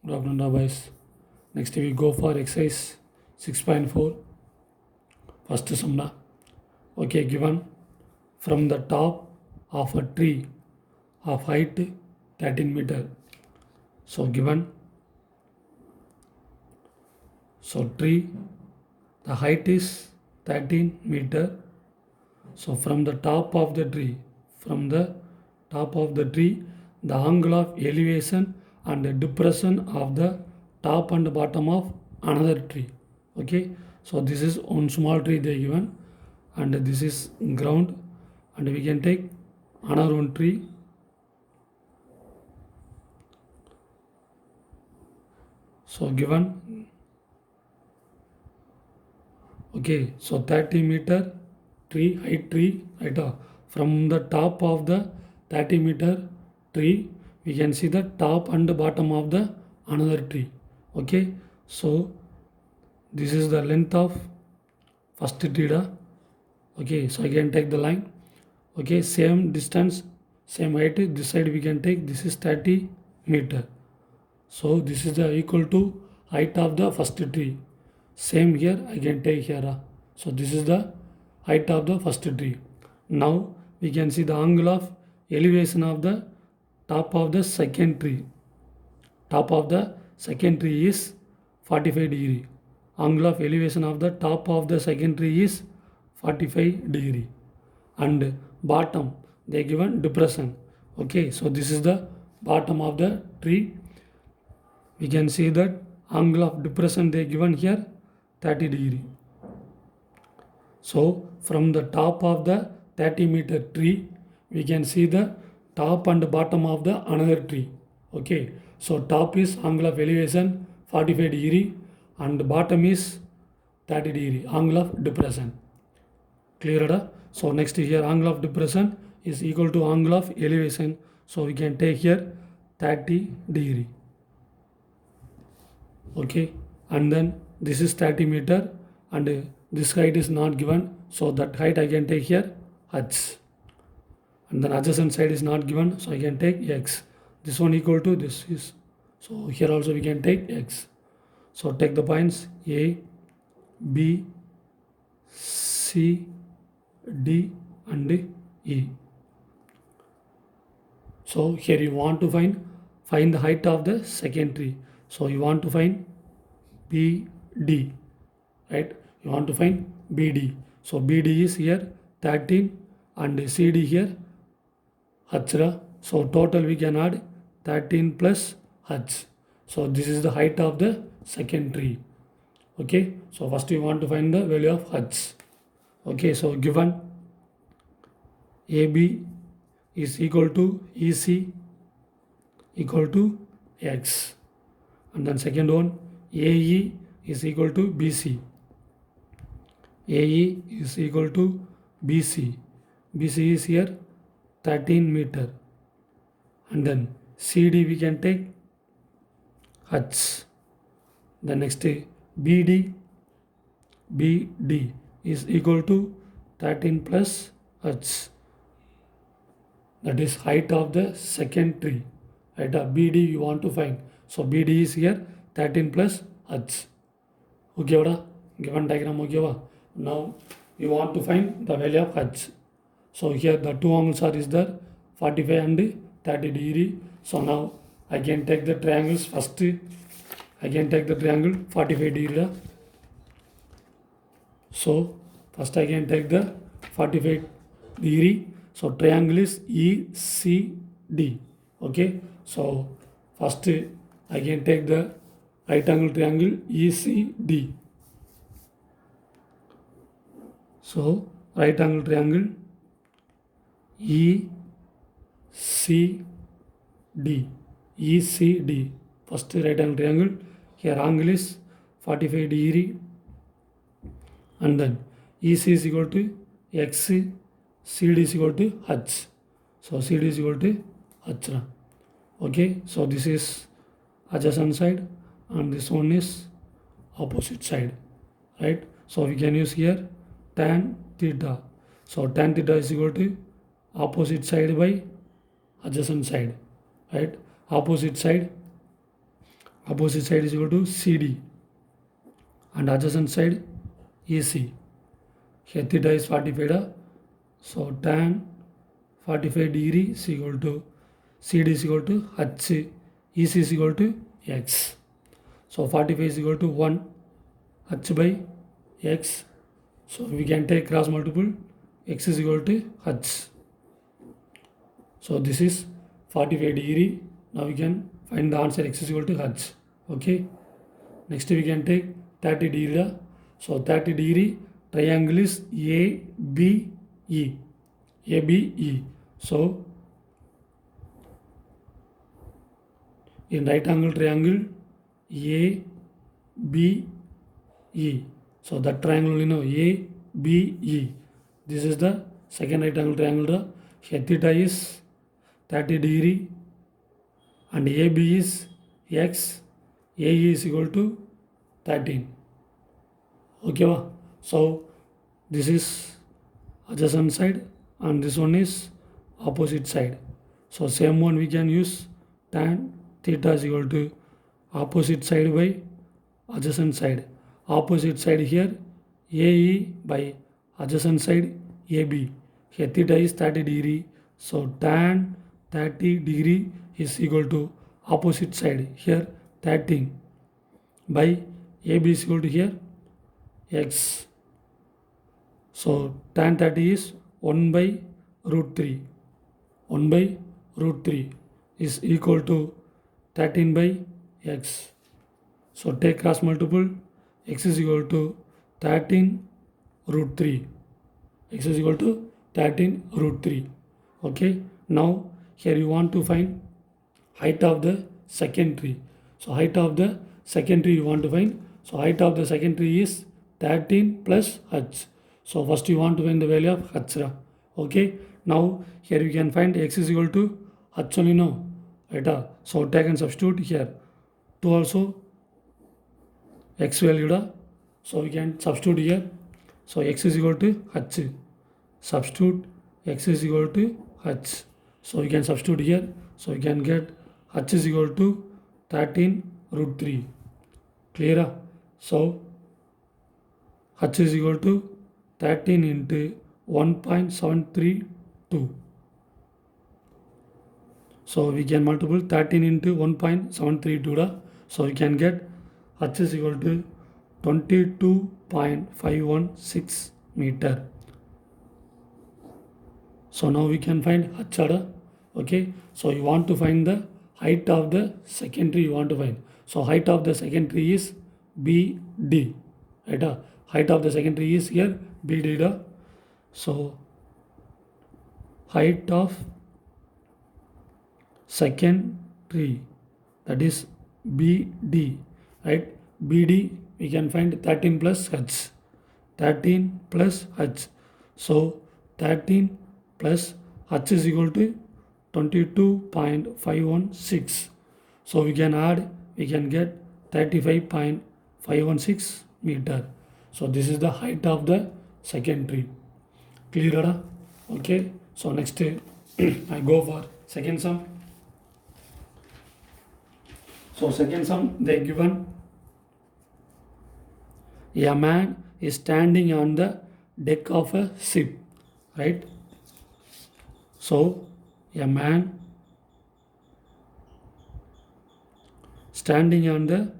Good afternoon, boys. Next we go for exercise 6.4. First sum. Okay, given from the top of a tree of height 13 meter. So given, so tree, the height is 13 meter. So from the top of the tree, the angle of elevation and the depression of the top and bottom of another tree. Okay, so this is one small tree they given, and this is ground, and we can take another one tree. So given, okay, so 30 meter tree, height from the top of the 30 meter tree, we can see the top and bottom of the another tree. Okay, so this is the length of first tree. Okay, so I can take the line. Okay, same distance, same height, this side we can take, this is 30 meter. So this is the equal to height of the first tree. Same here I can take here. So this is the height of the first tree. Now we can see the angle of elevation of the top of the second tree. Top of the second tree is 45 degree. Angle of elevation of the top of the second tree is 45 degree. And bottom they given depression. Okay, so this is the bottom of the tree. We can see that angle of depression they given here 30 degree. So from the top of the 30 meter tree, we can see the top and bottom of the another tree. Okay, so top is angle of elevation 45 degree and bottom is 30 degree angle of depression. Clear? So next here angle of depression is equal to angle of elevation. So we can take here 30 degree. Okay, and then this is 30 meter and this height is not given, so that height I can take here h, and then adjacent side is not given, so I can take x. This one equal to this is, so here also we can take x. So take the points a, b, c, d and e. So here you want to find the height of the second tree. So you want to find BD, right? You want to find BD. So BD is here 13 and CD here h. So total we can add 13 plus h. So this is the height of the second tree. Okay, so first we want to find the value of h. Okay, so given AB is equal to EC equal to x, and then second one AE is equal to BC. AE is equal to BC. BC is here 13 meter, and then CD we can take h. The next BD is equal to 13 plus h. That is height of the second tree. Height of BD you want to find. So BD is here 13 plus h. Okay, given diagram okay. Now you want to find the value of h. So here the two angles are is there 45 and 30 degree. So now I can take the triangles first. I can take the triangle 45 degree. So first I can take the 45 degree. So triangle is ECD. Okay, so first I can take the right angle triangle ECD. So right angle triangle ECD. ECD. First right angle triangle. Here angle is 45 degree, and then EC is equal to X, CD is equal to H. So CD is equal to H. Okay, so this is adjacent side and this one is opposite side, right? So we can use here tan theta. So tan theta is equal to opposite side by adjacent side, right? Opposite side Opposite side is equal to CD and adjacent side AC. Here theta is 45. So tan 45 degree is equal to CD is equal to H, EC is equal to X. So 45 is equal to 1 H by X. So we can take cross multiple, X is equal to H. So this is 45 degree. Now we can find the answer, X is equal to H. Okay. Next we can take 30 degree. So 30 degree triangle is ABE. ABE. So in right angle triangle ABE. So that triangle ABE. This is the second right angle triangle. Here theta is 30 degree and AB is X. AE is equal to 13. Okay. So this is adjacent side and this one is opposite side. So same one we can use, tan theta is equal to opposite side by adjacent side. Opposite side here AE by adjacent side AB. Here theta is 30 degree. So tan 30 degree is equal to opposite side here 13 by AB is equal to here X. So tan 30 is 1 by root 3. 1 by root 3 is equal to 13 by X. So take cross multiple, X is equal to 13 root 3. X is equal to 13 root 3. Okay. Now here you want to find height of the second tree. So height of the second tree you want to find. So height of the second tree is 13 plus H. So first you want to find the value of H. Okay. Now here you can find X is equal to H only now. Right? So take and substitute here. 2 also X value. So we can substitute here. So X is equal to H. Substitute X is equal to H. So we can substitute here. So we can get H is equal to 13 root 3. Clear? So H is equal to 13 into 1.732. So we can multiply 13 into 1.732. So we can get H is equal to 22.516 meter. So now we can find H. Okay. So you want to find the height of the second tree you want to find. So height of the second tree is BD. Right? Height of the second tree is here BD. So height of second tree, that is BD. Right? BD we can find 13 plus H. 13 plus H. So 13 plus H is equal to 22.516. So we can add, we can get 35.516 meter. So this is the height of the second tree. Clear? Okay. So next I go for second sum. So second sum they given a man is standing on the deck of a ship. Right? So a man standing on the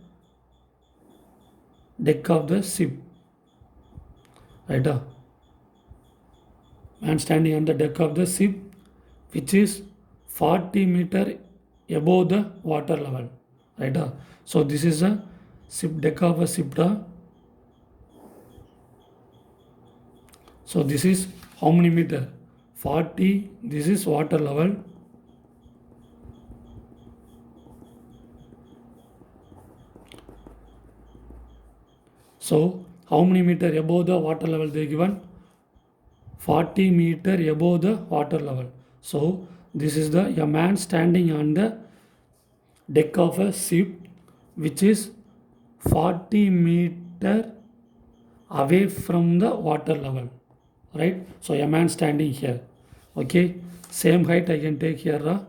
deck of the ship. Right? Man standing on the deck of the ship which is 40 meter above the water level. Right? So this is a ship, deck of a ship. So this is how many meter? 40. This is water level. So how many meter above the water level they given? 40 meter above the water level. So this is the a man standing on the deck of a ship which is 40 meter away from the water level. Right? So a man standing here. Okay. Same height I can take here.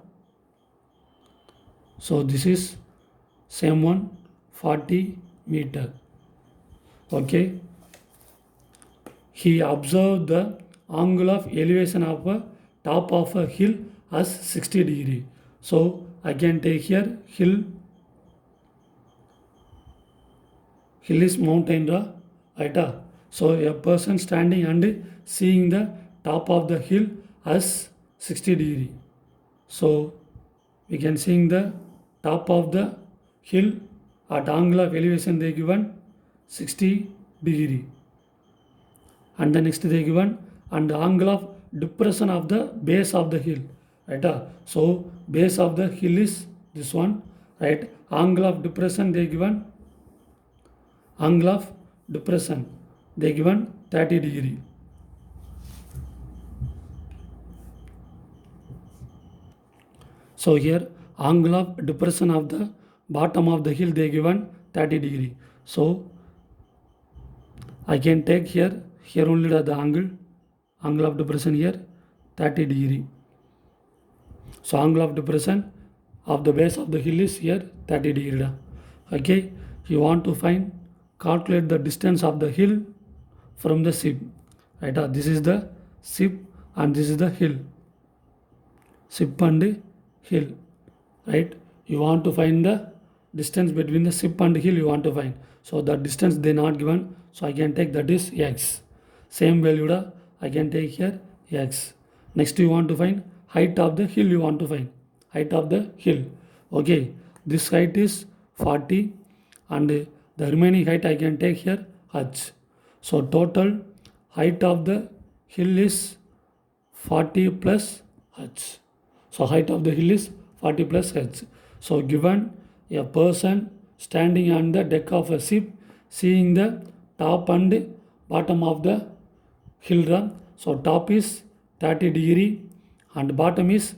So this is same one 40 meter. Okay. He observed the angle of elevation of a top of a hill as 60 degree. So I can take here hill is mountain, right? So a person standing and seeing the top of the hill as 60 degree. So we can see the top of the hill at angle of elevation they given 60 degree, and the next they given and the angle of depression of the base of the hill, right? So base of the hill is this one, right? Angle of depression they given, angle of depression they given 30 degree. So here angle of depression of the bottom of the hill they given 30 degree. So I can take here only the angle of depression here 30 degree. So angle of depression of the base of the hill is here 30 degree. Okay, you want to calculate the distance of the hill from the ship, right? This is the ship and this is the hill, ship and hill, right? You want to find the distance between the ship and hill you want to find. So the distance they not given, so I can take that is x. Same value I can take here x. Next you want to find height of the hill you want to find. Height of the hill. Okay, this height is 40 and the remaining height I can take here h. So total height of the hill is 40 plus h. So height of the hill is 40 plus h. So given a person standing on the deck of a ship seeing the top and bottom of the hill run. So top is 30 degree and bottom is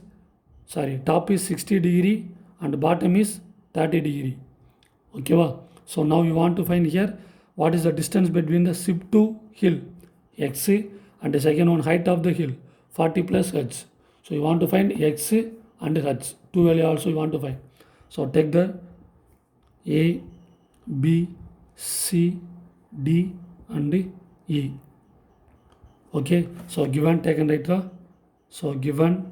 top is 60 degree and bottom is 30 degree. Okay, wow. So now you want to find here what is the distance between the ship to hill x, and the second one height of the hill 40 plus h. So you want to find x and h. Two value also you want to find. So take the A, B, C, D and E. Okay, so given taken right. So given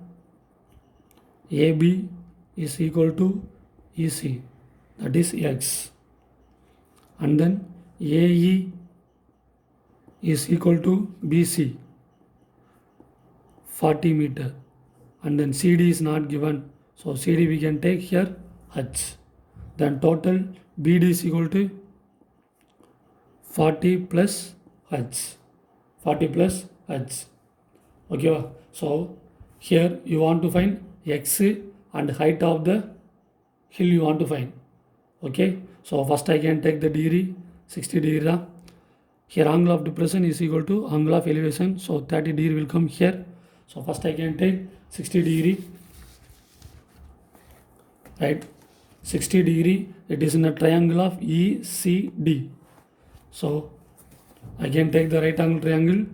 AB is equal to EC, that is x, and then AE is equal to BC 40 meter, and then CD is not given, so CD we can take here h. Then total BD is equal to 40 plus h, 40 plus h. Okay, so here you want to find x and height of the hill you want to find. Okay, so first I can take the degree 60 degree. Here angle of depression is equal to angle of elevation, so 30 degree will come here. So first I can take 60 degree, right? 60 degree, it is in a triangle of ECD. So I can take the right angle triangle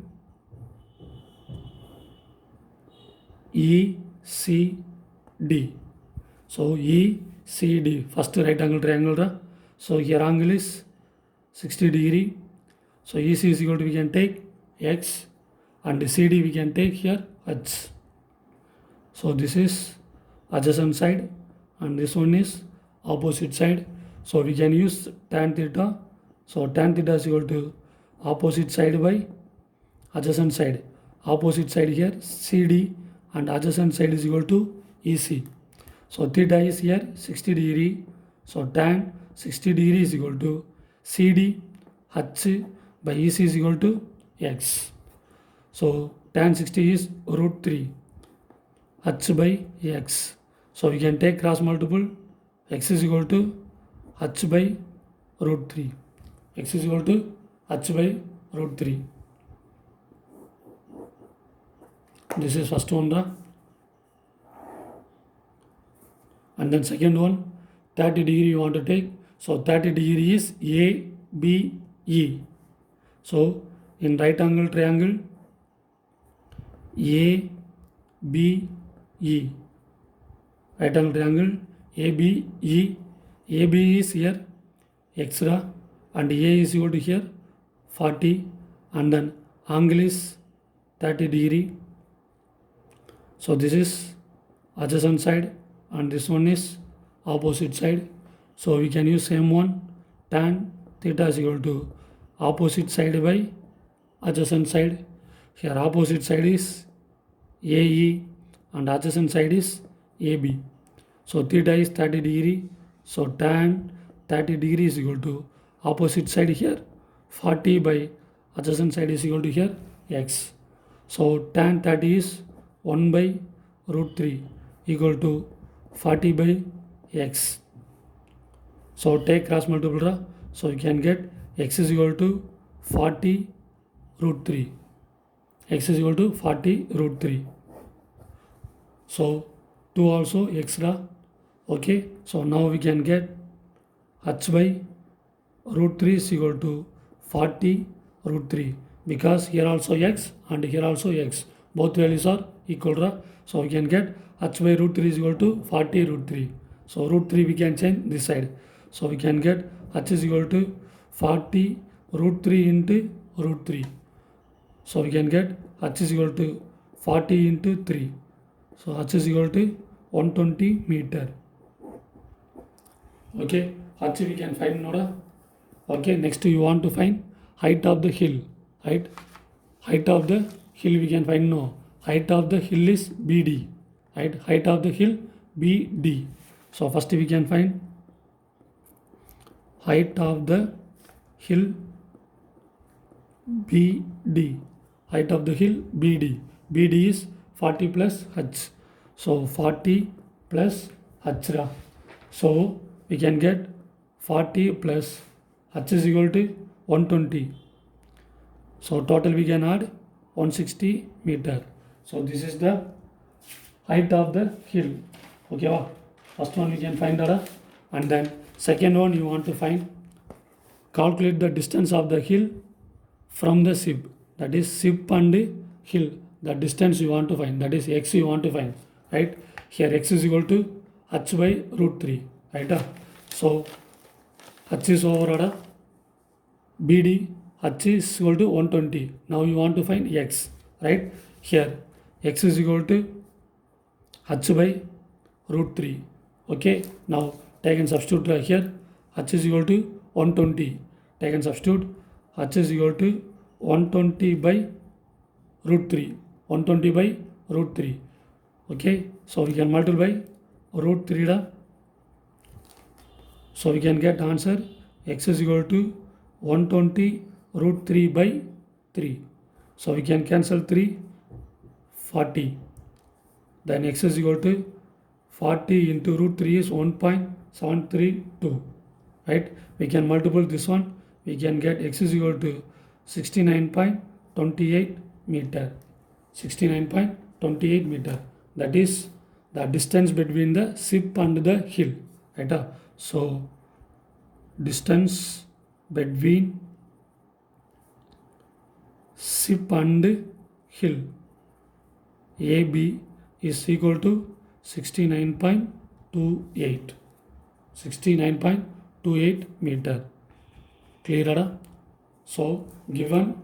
ECD. So ECD, first right angle triangle. So here angle is 60 degree. So EC is equal to, we can take x, and CD we can take here h. So this is adjacent side and this one is opposite side. So we can use tan theta. So tan theta is equal to opposite side by adjacent side. Opposite side here CD and adjacent side is equal to EC. So theta is here 60 degree. So tan 60 degree is equal to CD h by EC is equal to x. So tan 60 is root 3 h by x. So we can take cross multiple, x is equal to h by root 3. X is equal to h by root 3. This is first one. And then second one, 30 degree you want to take. So 30 degree is ABE. So in right angle triangle ABE, right angle triangle ABE, AB is here x and A is equal to here 40 and then angle is 30 degree. So this is adjacent side and this one is opposite side. So we can use same one, tan theta is equal to opposite side by adjacent side. Here opposite side is AE and adjacent side is AB. So theta is 30 degree. So tan 30 degree is equal to opposite side here 40 by adjacent side is equal to here x. So tan 30 is 1 by root 3 equal to 40 by x. So take cross multiple. So you can get x is equal to 40 root 3. X is equal to 40 root 3. So 2 also x. Okay. So now we can get h by root 3 is equal to 40 root 3 because here also x and here also x. Both values are equal. So we can get h by root 3 is equal to 40 root 3. So root 3 we can change this side. So we can get h is equal to 40 root 3 into root 3. So we can get h is equal to 40 into 3. So h is equal to 120 meter. Okay, h we can find now. Okay, next you want to find height of the hill. Height of the hill we can find now. Height of the hill is BD. Height of the hill BD. So first we can find height of the hill BD. Height of the hill BD. BD is 40 plus h. So 40 plus h. So we can get 40 plus h is equal to 120. So total we can add 160 meter. So this is the height of the hill. Okay, first one we can find that, and then second one you want to find, calculate the distance of the hill from the ship. That is ship and hill. The distance you want to find, that is x you want to find, right? Here x is equal to h by root 3, right? So h is over BD, h is equal to 120. Now you want to find x, right? Here x is equal to h by root 3. Okay, now take and substitute here. H is equal to 120. Take and substitute. H is equal to 120 by root 3. 120 by root 3. Okay, so we can multiply root 3. So we can get answer x is equal to 120 root 3 by 3. So we can cancel 3, 40. Then x is equal to 40 into root 3 is 1.732. Right? We can multiply this one. We can get x is equal to 69.28 meter. 69.28 meter. That is the distance between the ship and the hill. Right? So distance between ship and hill AB is equal to 69.28. 69.28 meter. Clear? So given